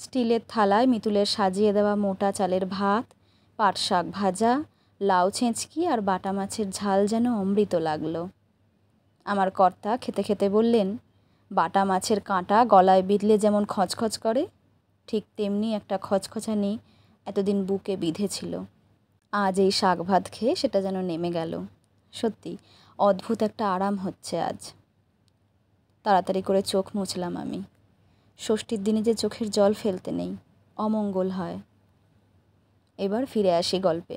স্টিলের থালায় মিতুলের সাজিয়ে দেওয়া মোটা চালের ভাত, পাট শাক ভাজা, লাউ ছেঁচকি আর বাটা মাছের ঝাল যেন অমৃত লাগলো। আমার কর্তা খেতে খেতে বললেন, বাটা মাছের কাঁটা গলায় বিঁধলে যেমন খচখচ করে, ঠিক তেমনি একটা খচখচানি এতদিন বুকে বিঁধেছিল। আজ এই শাক ভাত খেয়ে সেটা যেন নেমে গেল। সত্যি অদ্ভুত একটা আরাম হচ্ছে আজ। তাড়াতাড়ি করে চোখ মুছলাম আমি। ষষ্ঠীর দিনে যে চোখের জল ফেলতে নেই, অমঙ্গল হয়। এবার ফিরে আসি গল্পে।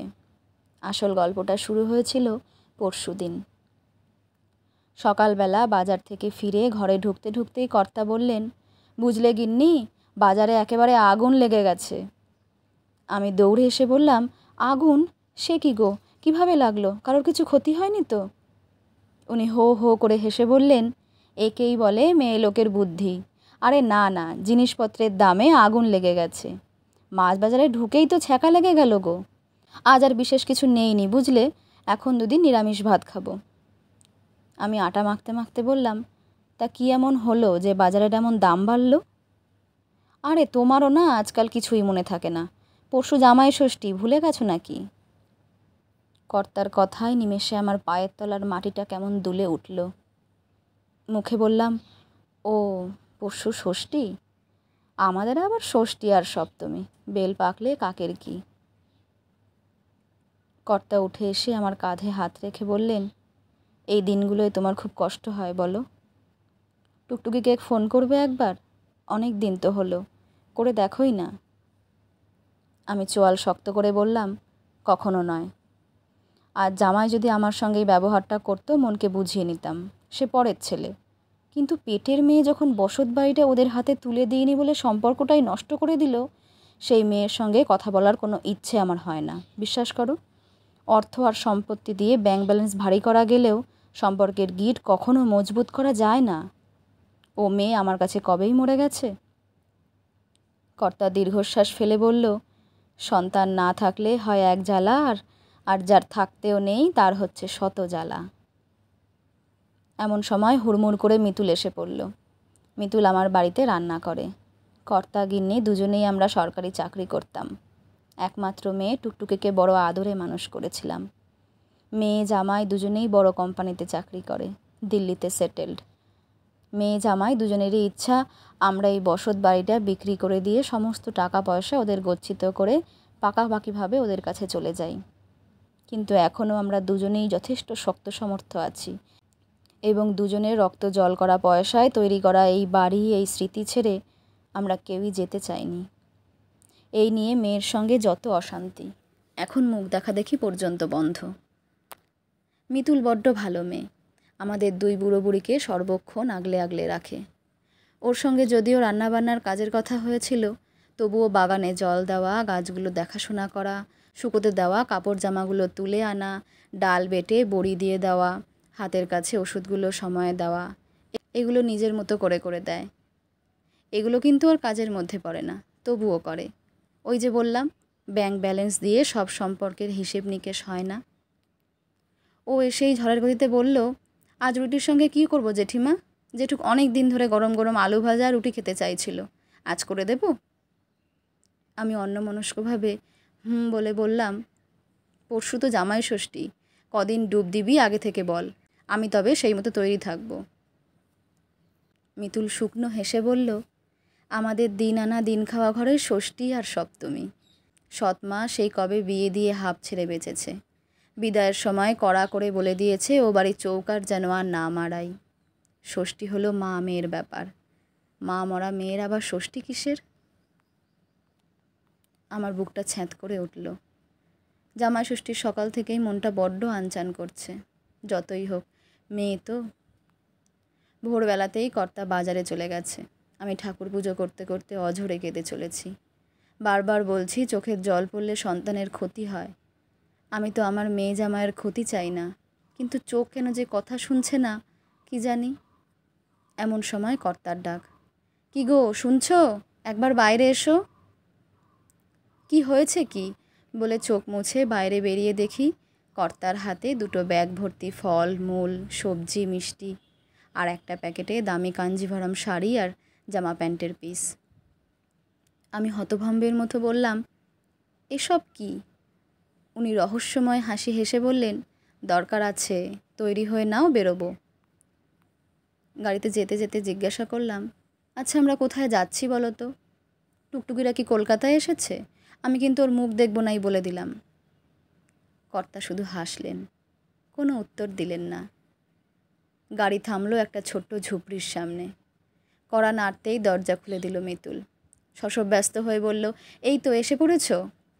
আসল গল্পটা শুরু হয়েছিল পরশুদিন। সকালবেলা বাজার থেকে ফিরে ঘরে ঢুকতে ঢুকতেই কর্তা বললেন, বুঝলে গিন্নি, বাজারে একেবারে আগুন লেগে গেছে। আমি দৌড়ে এসে বললাম, আগুন? সে কি গো, কিভাবে লাগলো? কারোর কিছু ক্ষতি হয়নি তো? উনি হো হো করে হেসে বললেন, একেই বলে মেয়ে লোকের বুদ্ধি। আরে না না, জিনিসপত্রের দামে আগুন লেগে গেছে। মাছ বাজারে ঢুকেই তো ছ্যাঁকা লেগে গেল গো। আজ আর বিশেষ কিছু নেইনি বুঝলে, এখন দুদিন নিরামিষ ভাত খাবো। আমি আটা মাখতে মাখতে বললাম, তা কি এমন হলো যে বাজারের এমন দাম বাড়ল? আরে তোমারও না আজকাল কিছুই মনে থাকে না। পরশু জামাই ষষ্ঠী, ভুলে গেছো নাকি? কর্তার কথায় নিমেষে আমার পায়ের তলার মাটিটা কেমন দুলে উঠল। মুখে বললাম, ও পরশু ষষ্ঠী? আমাদের আবার ষষ্ঠী আর সপ্তমী, বেল পাকলে কাকের কি। কর্তা উঠে এসে আমার কাঁধে হাত রেখে বললেন, এই দিনগুলোয় তোমার খুব কষ্ট হয় বলো? টুকটুকিকে ফোন করবে একবার? অনেক দিন তো হলো, করে দেখোই না। আমি চোয়াল শক্ত করে বললাম, কখনো নয়। আর জামাই যদি আমার সঙ্গে এই ব্যবহারটা করতো, মনকে বুঝিয়ে নিতাম, সে পরের ছেলে। কিন্তু পেটের মেয়ে যখন বসত বাড়িটা ওদের হাতে তুলে দিইনি বলে সম্পর্কটাই নষ্ট করে দিল, সেই মেয়ের সঙ্গে কথা বলার কোনো ইচ্ছে আমার হয় না, বিশ্বাস করো। অর্থ আর সম্পত্তি দিয়ে ব্যাংক ব্যালেন্স ভারী করা গেলেও সম্পর্কের গিঁট কখনো মজবুত করা যায় না। ও মেয়ে আমার কাছে কবেই মরে গেছে। কর্তা দীর্ঘশ্বাস ফেলে বলল, সন্তান না থাকলে হয় এক জ্বালা, আর যার থাকতেও নেই তার হচ্ছে শত জ্বালা। এমন সময় হুড়মুড় করে মিতুল এসে পড়ল। মিতুল আমার বাড়িতে রান্না করে। কর্তা গিন্নি দুজনেই আমরা সরকারি চাকরি করতাম। একমাত্র মেয়ে টুকটুকিকে বড় আদরে মানুষ করেছিলাম। মেয়ে জামাই দুজনেই বড় কোম্পানিতে চাকরি করে, দিল্লিতে সেটেলড। মেয়ে জামাই দুজনেরই ইচ্ছা আমরা এই বসত বাড়িটা বিক্রি করে দিয়ে সমস্ত টাকা পয়সা ওদের গচ্ছিত করে পাকাপাকিভাবে ওদের কাছে চলে যাই। কিন্তু এখনও আমরা দুজনেই যথেষ্ট শক্ত সমর্থ আছি এবং দুজনের রক্ত জল করা পয়সায় তৈরি করা এই বাড়ি, এই স্মৃতি ছেড়ে আমরা কেউই যেতে চাইনি। এই নিয়ে মেয়ের সঙ্গে যত অশান্তি, এখন মুখ দেখাদেখি পর্যন্ত বন্ধ। মিতুল বড্ড ভালো মেয়ে, আমাদের দুই বুড়ো বুড়িকে সর্বক্ষণ আগলে আগলে রাখে। ওর সঙ্গে যদিও রান্নাবান্নার কাজের কথা হয়েছিল, তবুও বাগানে জল দেওয়া, গাছগুলো দেখাশোনা করা, শুকোতে দেওয়া কাপড় জামাগুলো তুলে আনা, ডাল বেটে বড়ি দিয়ে দেওয়া, হাতের কাছে ওষুধগুলো সময়ে দেওয়া, এগুলো নিজের মতো করে করে দেয়। এগুলো কিন্তু ওর কাজের মধ্যে পড়ে না, তবুও করে। ওই যে বললাম, ব্যাংক ব্যালেন্স দিয়ে সব সম্পর্কের হিসেব নিকেশ হয় না। ও এসেই ঝড়ের গতিতে বলল, আজ রুটির সঙ্গে কী করবো জেঠিমা? জেঠুক অনেক দিন ধরে গরম গরম আলু ভাজা রুটি খেতে চাইছিল, আজ করে দেব? আমি অন্যমনস্কভাবে বলে বললাম, পরশু তো জামাই ষষ্ঠী, কদিন ডুব দিবি আগে থেকে বল, আমি তবে সেই মতো তৈরি থাকব। মিতুল শুকনো হেসে বলল, আমাদের দিন আনা দিন খাওয়া ঘরের ষষ্ঠী আর সপ্তমী। সৎমা সেই কবে বিয়ে দিয়ে হাঁপ ছেড়ে বেঁচেছে। বিদায়ের সময় কড়া করে বলে দিয়েছে ও বাড়ির চৌকাঠ যেন আর না মাড়াই। ষষ্ঠী হলো মা মেয়ের ব্যাপার, মা মরা মেয়ের আবার ষষ্ঠী কিসের? আমার বুকটা ছ্যাঁত করে উঠল। জামাই ষষ্ঠীর সকাল থেকেই মনটা বড্ড আনচান করছে। যতই হোক, মেয়ে তো। ভোরবেলাতেই কর্তা বাজারে চলে গেছে। আমি ঠাকুর পুজো করতে করতে অঝরে কেঁদে চলেছি। বারবার বলছি, চোখের জল পড়লে সন্তানের ক্ষতি হয়। আমি তো আমার মেয়ে জামাইয়ের ক্ষতি চাই না, কিন্তু চোখ কেন যে কথা শুনছে না কি জানি। এমন সময় কর্তার ডাক, কি গো শুনছো? একবার বাইরে এসো। কি হয়েছে কি বলে চোখ মুছে বাইরে বেরিয়ে দেখি কর্তার হাতে দুটো ব্যাগ ভর্তি ফল মূল, সবজি, মিষ্টি, আর একটা প্যাকেটে দামি কাঞ্জিভরম শাড়ি আর জামা প্যান্টের পিস। আমি হতভম্বের মতো বললাম, এসব কি? উনি রহস্যময় হাসি হেসে বললেন, দরকার আছে, তৈরি হয়ে নাও, বেরোবো। গাড়িতে যেতে যেতে জিজ্ঞাসা করলাম, আচ্ছা আমরা কোথায় যাচ্ছি বলো তো? টুকটুকিরা কি কলকাতায় এসেছে? আমি কিন্তু ওর মুখ দেখব নাই বলে দিলাম। কর্তা শুধু হাসলেন, কোনো উত্তর দিলেন না। গাড়ি থামলো একটা ছোট্ট ঝুপড়ির সামনে। কড়া নাড়তেই দরজা খুলে দিল মিতুল। শশব ব্যস্ত হয়ে বলল, এই তো এসে পড়েছ?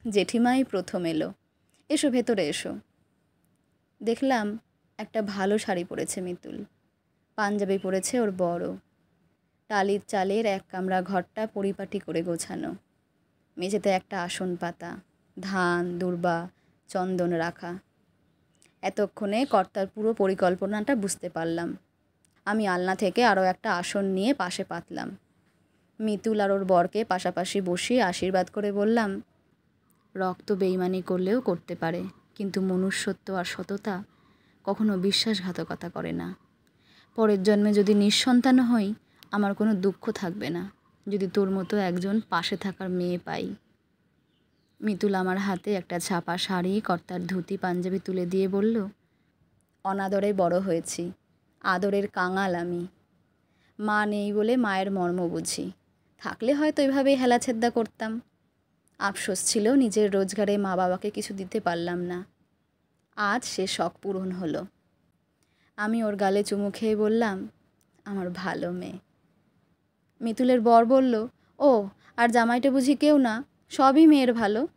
জেঠিমাই প্রথম এলো। এসো, ভেতরে এসো। দেখলাম একটা ভালো শাড়ি পরেছে মিতুল, পাঞ্জাবি পরেছে ওর বড়। টালির চালের এক কামরা ঘরটা পরিপাটি করে গোছানো। মেঝেতে একটা আসন পাতা, ধান, দূর্বা, চন্দন রাখা। এতক্ষণে কর্তার পুরো পরিকল্পনাটা বুঝতে পারলাম। আমি আলনা থেকে আরও একটা আসন নিয়ে পাশে পাতলাম। মিতুল আর ওর বরকে পাশাপাশি বসিয়ে আশীর্বাদ করে বললাম, রক্ত বেইমানি করলেও করতে পারে, কিন্তু মনুষ্যত্ব আর সততা কখনো বিশ্বাসঘাতকতা করে না। পরের জন্মে যদি নিঃসন্তান হই, আমার কোনো দুঃখ থাকবে না যদি তোর মতো একজন পাশে থাকার মেয়ে পাই। মিতুল আমার হাতে একটা ছাপা শাড়ি, কর্তার ধুতি, পাঞ্জাবি তুলে দিয়ে বলল, অনাদরে বড় হয়েছি, আদরের কাঙাল আমি। মা নেই বলে মায়ের মর্ম বুঝি, থাকলে হয়তো এভাবেই হেলাছেদ্দা করতাম। আফসোস ছিল নিজের রোজগারে মা বাবাকে কিছু দিতে পারলাম না। আজ সে শখ পূরণ হলো। আমি ওর গালে চুমু খেয়ে বললাম, আমার ভালো মেয়ে। মিতুলের বর বলল, ও আর জামাইটা বুঝি কেউ না, সবই মেয়ের ভালো।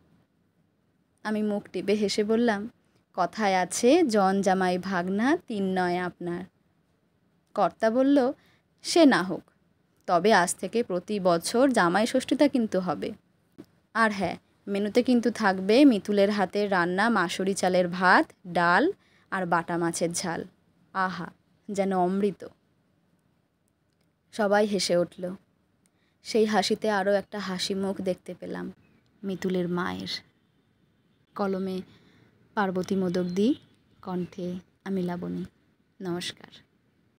আমি মুখ টিপে হেসে বললাম, কথায় আছে, জন জামাই ভাগনা, তিন নয় আপনার। কর্তা বলল, সে না হোক, তবে আজ থেকে প্রতি বছর জামাই ষষ্ঠীটা কিন্তু হবে। আর হ্যাঁ, মেনুতে কিন্তু থাকবে মিতুলের হাতের রান্না মাসুরি চালের ভাত, ডাল আর বাটা মাছের ঝাল। আহা, যেন অমৃত। সবাই হেসে উঠল। সেই হাসিতে আরও একটা হাসি মুখ দেখতে পেলাম, মিতুলের মায়ের। কলমে পার্বতী মোদক দি, কণ্ঠে আমি লাবণী। নমস্কার।